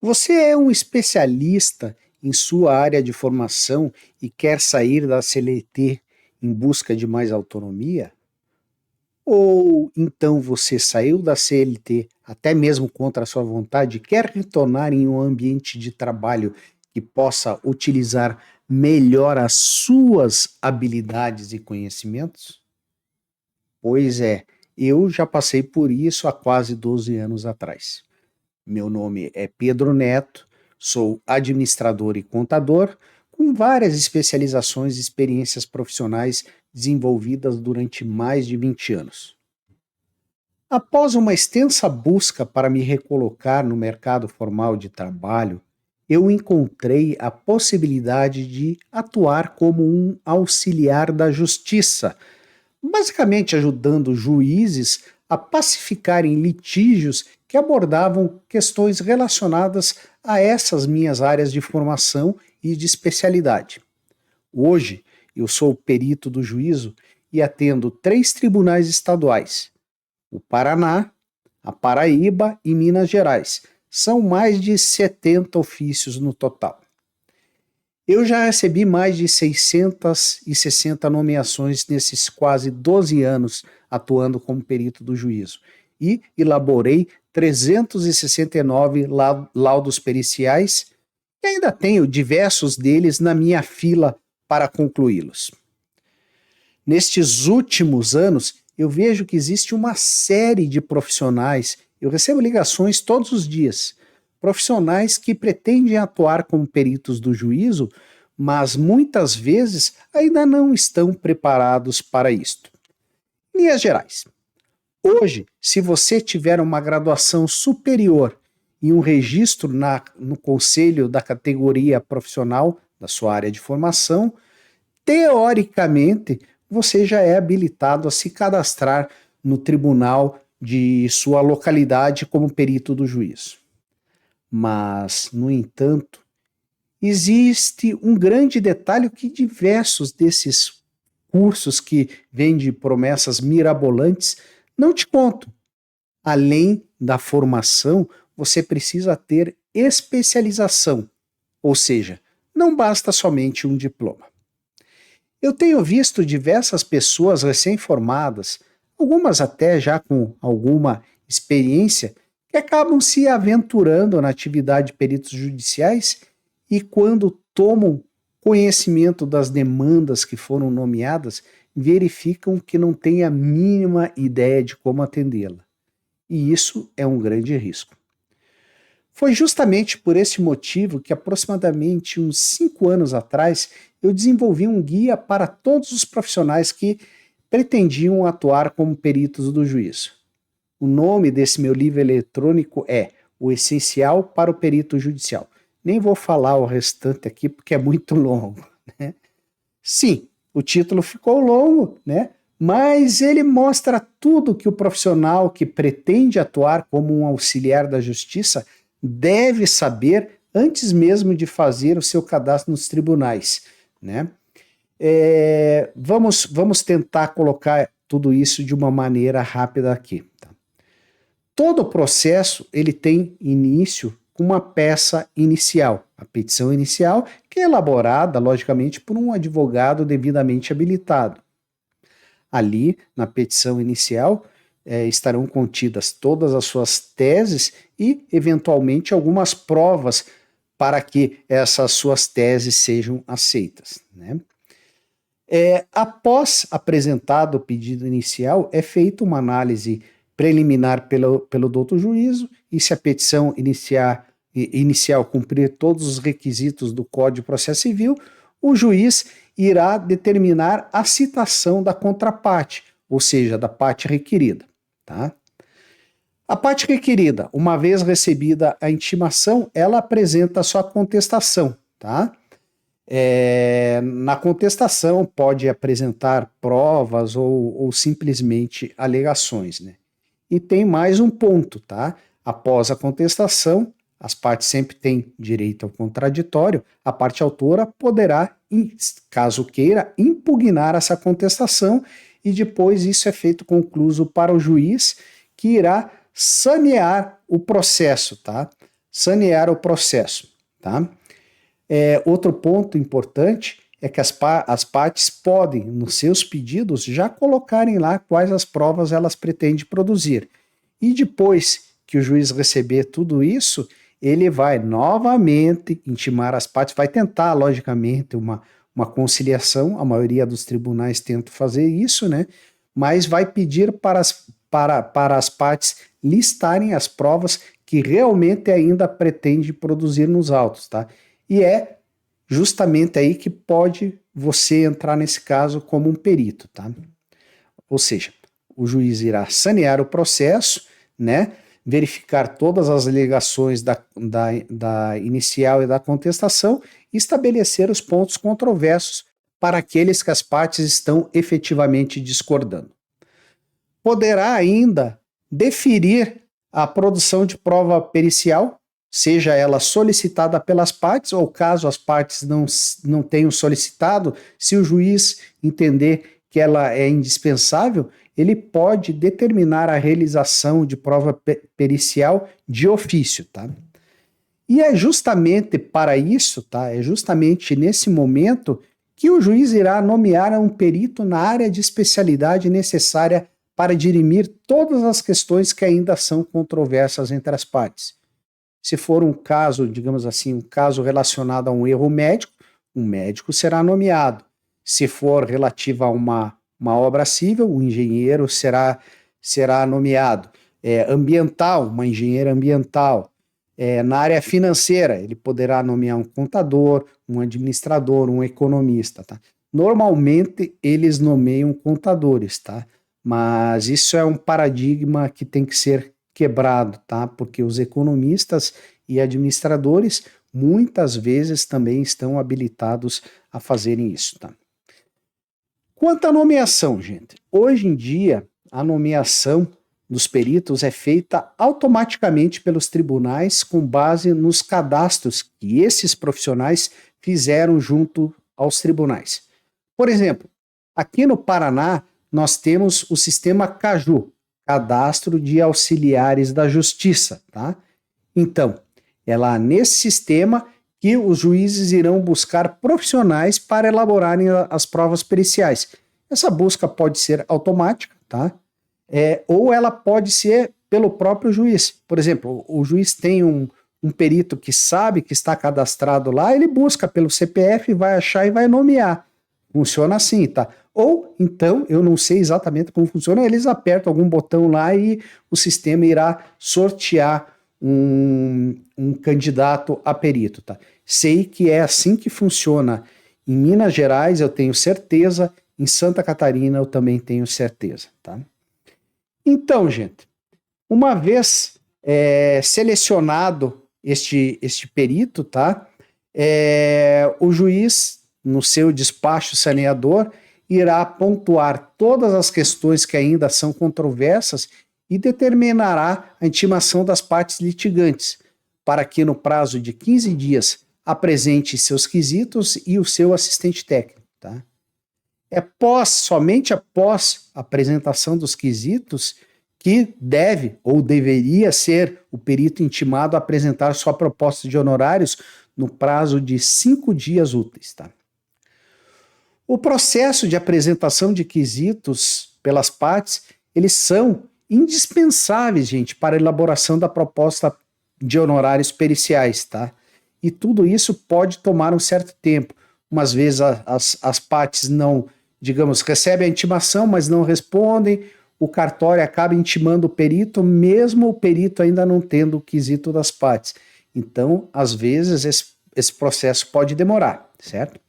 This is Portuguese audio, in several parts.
Você é um especialista em sua área de formação e quer sair da CLT em busca de mais autonomia? Ou então você saiu da CLT até mesmo contra a sua vontade e quer retornar em um ambiente de trabalho que possa utilizar melhor as suas habilidades e conhecimentos? Pois é, eu já passei por isso há quase 12 anos atrás. Meu nome é Pedro Neto, sou administrador e contador, com várias especializações e experiências profissionais desenvolvidas durante mais de 20 anos. Após uma extensa busca para me recolocar no mercado formal de trabalho, eu encontrei a possibilidade de atuar como um auxiliar da justiça, basicamente ajudando juízes a pacificarem litígios que abordavam questões relacionadas a essas minhas áreas de formação e de especialidade. Hoje, eu sou perito do juízo e atendo 3 tribunais estaduais: o Paraná, a Paraíba e Minas Gerais. São mais de 70 ofícios no total. Eu já recebi mais de 660 nomeações nesses quase 12 anos atuando como perito do juízo e elaborei 369 laudos periciais e ainda tenho diversos deles na minha fila para concluí-los. Nestes últimos anos, eu vejo que existe uma série de profissionais, eu recebo ligações todos os dias, profissionais que pretendem atuar como peritos do juízo, mas muitas vezes ainda não estão preparados para isto. Em linhas gerais, hoje, se você tiver uma graduação superior e um registro no conselho da categoria profissional da sua área de formação, teoricamente, você já é habilitado a se cadastrar no tribunal de sua localidade como perito do juízo. Mas, no entanto, existe um grande detalhe que diversos desses cursos que vêm de promessas mirabolantes não te contam. Além da formação, você precisa ter especialização, ou seja, não basta somente um diploma. Eu tenho visto diversas pessoas recém-formadas, algumas até já com alguma experiência, que acabam se aventurando na atividade de peritos judiciais e, quando tomam conhecimento das demandas que foram nomeadas, verificam que não têm a mínima ideia de como atendê-la. E isso é um grande risco. Foi justamente por esse motivo que, aproximadamente uns 5 anos atrás, eu desenvolvi um guia para todos os profissionais que pretendiam atuar como peritos do juízo. O nome desse meu livro eletrônico é O Essencial para o Perito Judicial. Nem vou falar o restante aqui porque é muito longo, né? Sim, o título ficou longo, né? Mas ele mostra tudo que o profissional que pretende atuar como um auxiliar da justiça deve saber antes mesmo de fazer o seu cadastro nos tribunais, né? Vamos tentar colocar tudo isso de uma maneira rápida aqui. Tá? Todo o processo ele tem início com uma peça inicial, a petição inicial, que é elaborada, logicamente, por um advogado devidamente habilitado. Ali, na petição inicial, estarão contidas todas as suas teses e, eventualmente, algumas provas para que essas suas teses sejam aceitas, né? Após apresentado o pedido inicial, é feita uma análise preliminar pelo douto juízo, e se a petição inicial cumprir todos os requisitos do Código de Processo Civil, o juiz irá determinar a citação da contraparte, ou seja, da parte requerida. Tá? A parte requerida, uma vez recebida a intimação, ela apresenta a sua contestação. Tá? Na contestação pode apresentar provas ou simplesmente alegações, né? E tem mais um ponto, tá? Após a contestação, as partes sempre têm direito ao contraditório, a parte autora poderá, caso queira, impugnar essa contestação e depois isso é feito concluso para o juiz, que irá sanear o processo, tá? sanear o processo, tá? Outro ponto importante é que as partes podem, nos seus pedidos, já colocarem lá quais as provas elas pretendem produzir. E depois que o juiz receber tudo isso, ele vai novamente intimar as partes, vai tentar, logicamente, uma conciliação, a maioria dos tribunais tentam fazer isso, né? Mas vai pedir para as partes listarem as provas que realmente ainda pretende produzir nos autos, tá? E é justamente aí que pode você entrar nesse caso como um perito, tá? Ou seja, o juiz irá sanear o processo, né? Verificar todas as alegações da inicial e da contestação e estabelecer os pontos controversos para aqueles que as partes estão efetivamente discordando. Poderá ainda deferir a produção de prova pericial, seja ela solicitada pelas partes, ou caso as partes não tenham solicitado, se o juiz entender que ela é indispensável, ele pode determinar a realização de prova pericial de ofício, tá? E é justamente para isso, tá? É justamente nesse momento que o juiz irá nomear um perito na área de especialidade necessária para dirimir todas as questões que ainda são controversas entre as partes. Se for um caso, digamos assim, um caso relacionado a um erro médico, um médico será nomeado. Se for relativo a uma obra civil, um engenheiro será nomeado. Ambiental, uma engenheira ambiental. Na área financeira, ele poderá nomear um contador, um administrador, um economista. Tá? Normalmente, eles nomeiam contadores, tá? Mas isso é um paradigma que tem que ser quebrado, tá? Porque os economistas e administradores muitas vezes também estão habilitados a fazerem isso, tá? Quanto à nomeação, gente, hoje em dia a nomeação dos peritos é feita automaticamente pelos tribunais com base nos cadastros que esses profissionais fizeram junto aos tribunais. Por exemplo, aqui no Paraná nós temos o sistema CAJU, Cadastro de Auxiliares da Justiça, tá? Então, é lá nesse sistema que os juízes irão buscar profissionais para elaborarem as provas periciais. Essa busca pode ser automática, tá? Ou ela pode ser pelo próprio juiz. Por exemplo, o juiz tem um perito que sabe que está cadastrado lá, ele busca pelo CPF, vai achar e vai nomear. Funciona assim, tá? Ou, então, eu não sei exatamente como funciona, eles apertam algum botão lá e o sistema irá sortear um candidato a perito, tá? Sei que é assim que funciona em Minas Gerais, eu tenho certeza, em Santa Catarina eu também tenho certeza, tá? Então, gente, uma vez selecionado este perito, tá? O juiz, no seu despacho saneador, irá pontuar todas as questões que ainda são controversas e determinará a intimação das partes litigantes, para que no prazo de 15 dias apresente seus quesitos e o seu assistente técnico. Tá? Somente após a apresentação dos quesitos que deve ou deveria ser o perito intimado a apresentar sua proposta de honorários no prazo de 5 dias úteis. Tá? O processo de apresentação de quesitos pelas partes, eles são indispensáveis, gente, para a elaboração da proposta de honorários periciais, tá? E tudo isso pode tomar um certo tempo. Umas vezes as partes não, digamos, recebem a intimação, mas não respondem, o cartório acaba intimando o perito, mesmo o perito ainda não tendo o quesito das partes. Então, às vezes, esse processo pode demorar, certo?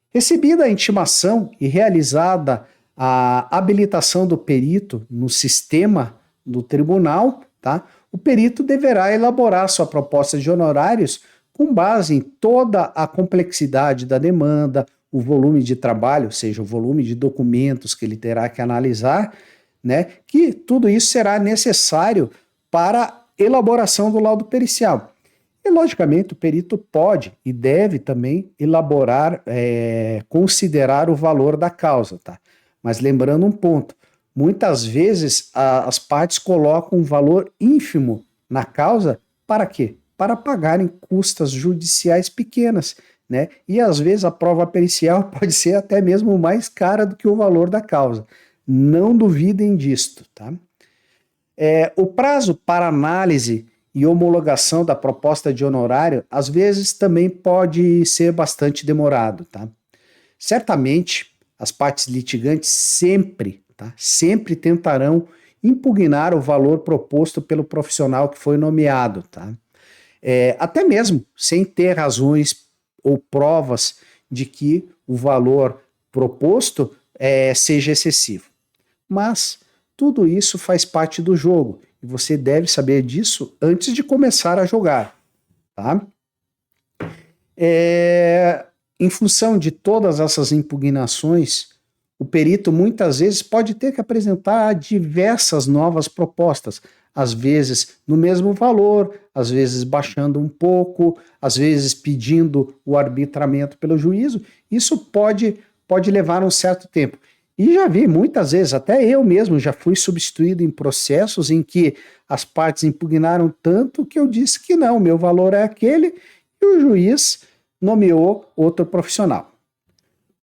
Recebida a intimação e realizada a habilitação do perito no sistema do tribunal, tá? O perito deverá elaborar sua proposta de honorários com base em toda a complexidade da demanda, o volume de trabalho, ou seja, o volume de documentos que ele terá que analisar, né? Que tudo isso será necessário para a elaboração do laudo pericial. E, logicamente, o perito pode e deve também elaborar, considerar o valor da causa, tá? Mas lembrando um ponto, muitas vezes as partes colocam um valor ínfimo na causa, para quê? para pagarem custas judiciais pequenas, né? E às vezes a prova pericial pode ser até mesmo mais cara do que o valor da causa. Não duvidem disto, tá? O prazo para análise e homologação da proposta de honorário, às vezes, também pode ser bastante demorado, tá? Certamente, as partes litigantes sempre, tá, sempre tentarão impugnar o valor proposto pelo profissional que foi nomeado, tá? Até mesmo sem ter razões ou provas de que o valor proposto seja excessivo. Mas tudo isso faz parte do jogo e você deve saber disso antes de começar a jogar, tá? Em função de todas essas impugnações, o perito muitas vezes pode ter que apresentar diversas novas propostas, às vezes no mesmo valor, às vezes baixando um pouco, às vezes pedindo o arbitramento pelo juízo. Isso pode levar um certo tempo. E já vi muitas vezes, até eu mesmo já fui substituído em processos em que as partes impugnaram tanto que eu disse que não, meu valor é aquele, e o juiz nomeou outro profissional.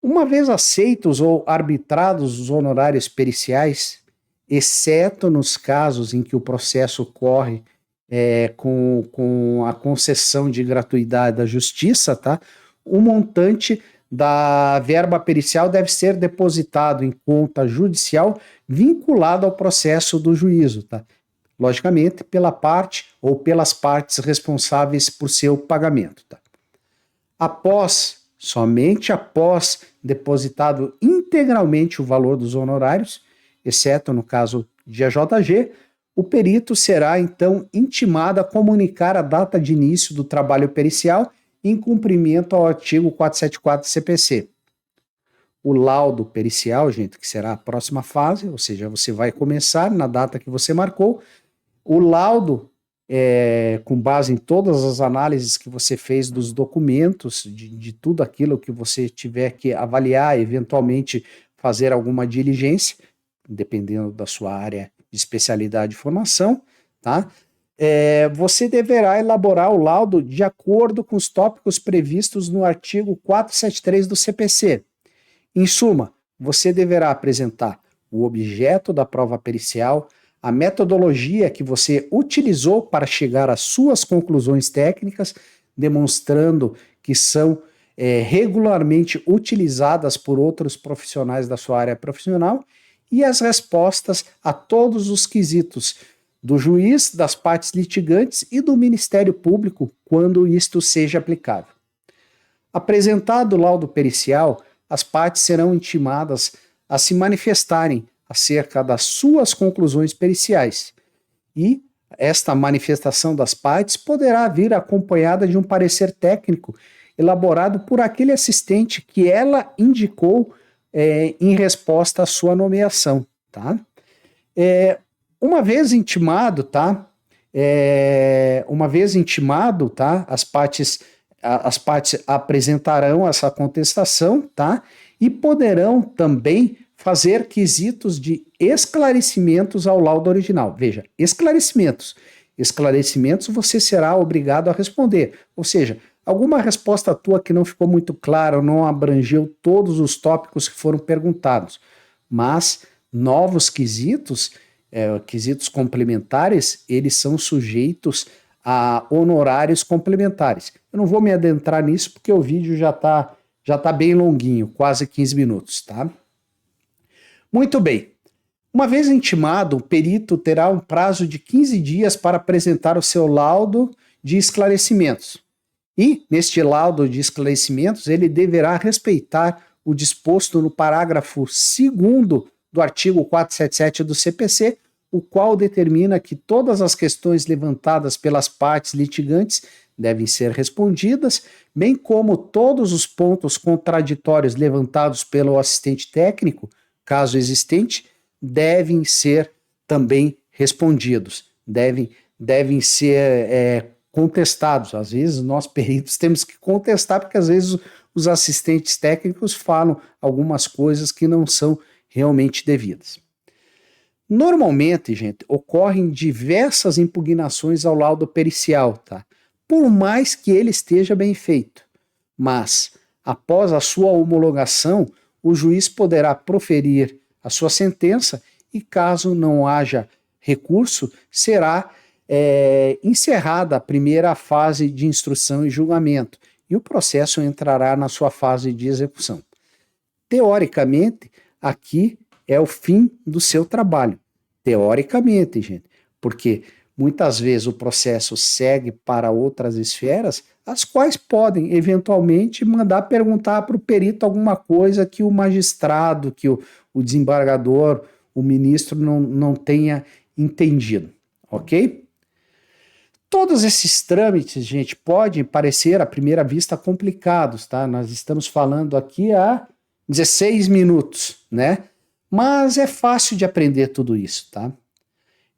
Uma vez aceitos ou arbitrados os honorários periciais, exceto nos casos em que o processo ocorre com a concessão de gratuidade da justiça, tá? O montante da verba pericial deve ser depositado em conta judicial vinculada ao processo do juízo, tá? Logicamente, pela parte ou pelas partes responsáveis por seu pagamento, tá? Somente após depositado integralmente o valor dos honorários, exceto no caso de AJG, o perito será então intimado a comunicar a data de início do trabalho pericial em cumprimento ao artigo 474 do CPC. O laudo pericial, gente, que será a próxima fase, ou seja, você vai começar na data que você marcou. O laudo, com base em todas as análises que você fez dos documentos, de tudo aquilo que você tiver que avaliar, eventualmente fazer alguma diligência, dependendo da sua área de especialidade de formação, tá? Você deverá elaborar o laudo de acordo com os tópicos previstos no artigo 473 do CPC. Em suma, você deverá apresentar o objeto da prova pericial, a metodologia que você utilizou para chegar às suas conclusões técnicas, demonstrando que são regularmente utilizadas por outros profissionais da sua área profissional, e as respostas a todos os quesitos do juiz, das partes litigantes e do Ministério Público, quando isto seja aplicável. Apresentado o laudo pericial, as partes serão intimadas a se manifestarem acerca das suas conclusões periciais. E esta manifestação das partes poderá vir acompanhada de um parecer técnico elaborado por aquele assistente que ela indicou em resposta à sua nomeação, tá? Uma vez intimado, tá? As partes apresentarão essa contestação, tá? E poderão também fazer quesitos de esclarecimentos ao laudo original. Veja, esclarecimentos. Esclarecimentos você será obrigado a responder. Ou seja, alguma resposta tua que não ficou muito clara ou não abrangeu todos os tópicos que foram perguntados. Mas novos quesitos, quesitos complementares, eles são sujeitos a honorários complementares. Eu não vou me adentrar nisso porque o vídeo já tá bem longuinho, quase 15 minutos, tá? Muito bem. Uma vez intimado, o perito terá um prazo de 15 dias para apresentar o seu laudo de esclarecimentos. E, neste laudo de esclarecimentos, ele deverá respeitar o disposto no parágrafo 2º do artigo 477 do CPC, o qual determina que todas as questões levantadas pelas partes litigantes devem ser respondidas, bem como todos os pontos contraditórios levantados pelo assistente técnico, caso existente, devem ser também respondidos, devem ser contestados. Às vezes nós peritos temos que contestar, porque às vezes os assistentes técnicos falam algumas coisas que não são realmente devidas. Normalmente, gente, ocorrem diversas impugnações ao laudo pericial, tá? por mais que ele esteja bem feito. Mas, após a sua homologação, o juiz poderá proferir a sua sentença e, caso não haja recurso, será encerrada a primeira fase de instrução e julgamento e o processo entrará na sua fase de execução. Teoricamente, aqui é o fim do seu trabalho. Teoricamente, gente, porque muitas vezes o processo segue para outras esferas, as quais podem, eventualmente, mandar perguntar para o perito alguma coisa que o magistrado, que o desembargador, o ministro não tenha entendido, ok? Todos esses trâmites, gente, podem parecer à primeira vista complicados, tá? Nós estamos falando aqui há 16 minutos, né? Mas é fácil de aprender tudo isso, tá?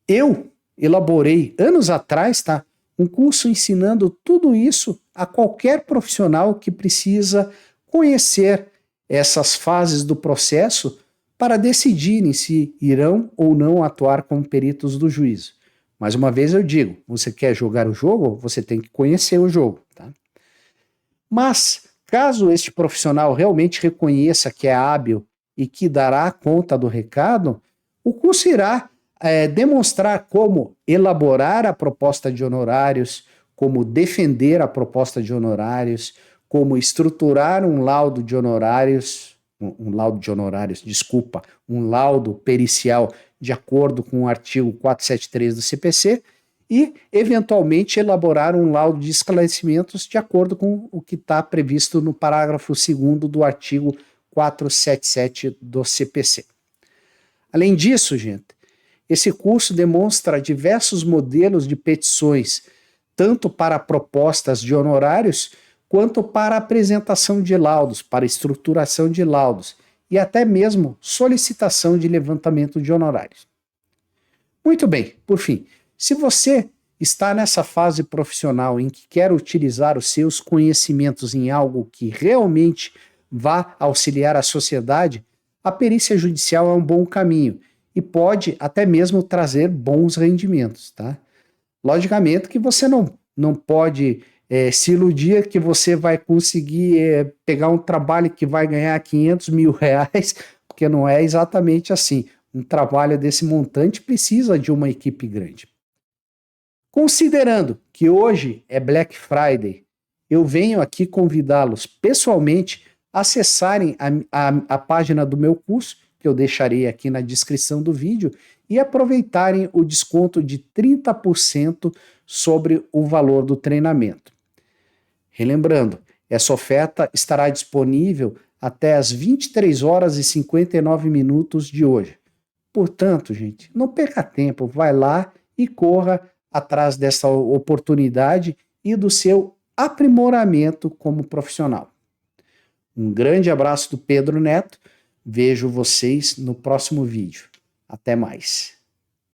Eu elaborei anos atrás, tá? Um curso ensinando tudo isso a qualquer profissional que precisa conhecer essas fases do processo para decidirem se irão ou não atuar como peritos do juízo. Mais uma vez eu digo, você quer jogar o jogo, você tem que conhecer o jogo, tá? Mas, caso este profissional realmente reconheça que é hábil e que dará conta do recado, o curso irá demonstrar como elaborar a proposta de honorários, como defender a proposta de honorários, como estruturar um laudo pericial de acordo com o artigo 473 do CPC e, eventualmente, elaborar um laudo de esclarecimentos de acordo com o que está previsto no parágrafo 2º do artigo 477 do CPC. Além disso, gente, esse curso demonstra diversos modelos de petições, tanto para propostas de honorários, quanto para apresentação de laudos, para estruturação de laudos, e até mesmo solicitação de levantamento de honorários. Muito bem, por fim, se você está nessa fase profissional em que quer utilizar os seus conhecimentos em algo que realmente vá auxiliar a sociedade, a perícia judicial é um bom caminho e pode até mesmo trazer bons rendimentos, tá? Logicamente que você não pode se iludir que você vai conseguir pegar um trabalho que vai ganhar 500 mil reais, porque não é exatamente assim. Um trabalho desse montante precisa de uma equipe grande. Considerando que hoje é Black Friday, eu venho aqui convidá-los pessoalmente a acessarem a página do meu curso, que eu deixarei aqui na descrição do vídeo, e aproveitarem o desconto de 30% sobre o valor do treinamento. Relembrando, essa oferta estará disponível até as 23 horas e 59 minutos de hoje. Portanto, gente, não perca tempo, vai lá e corra atrás dessa oportunidade e do seu aprimoramento como profissional. Um grande abraço do Pedro Neto, vejo vocês no próximo vídeo. Até mais.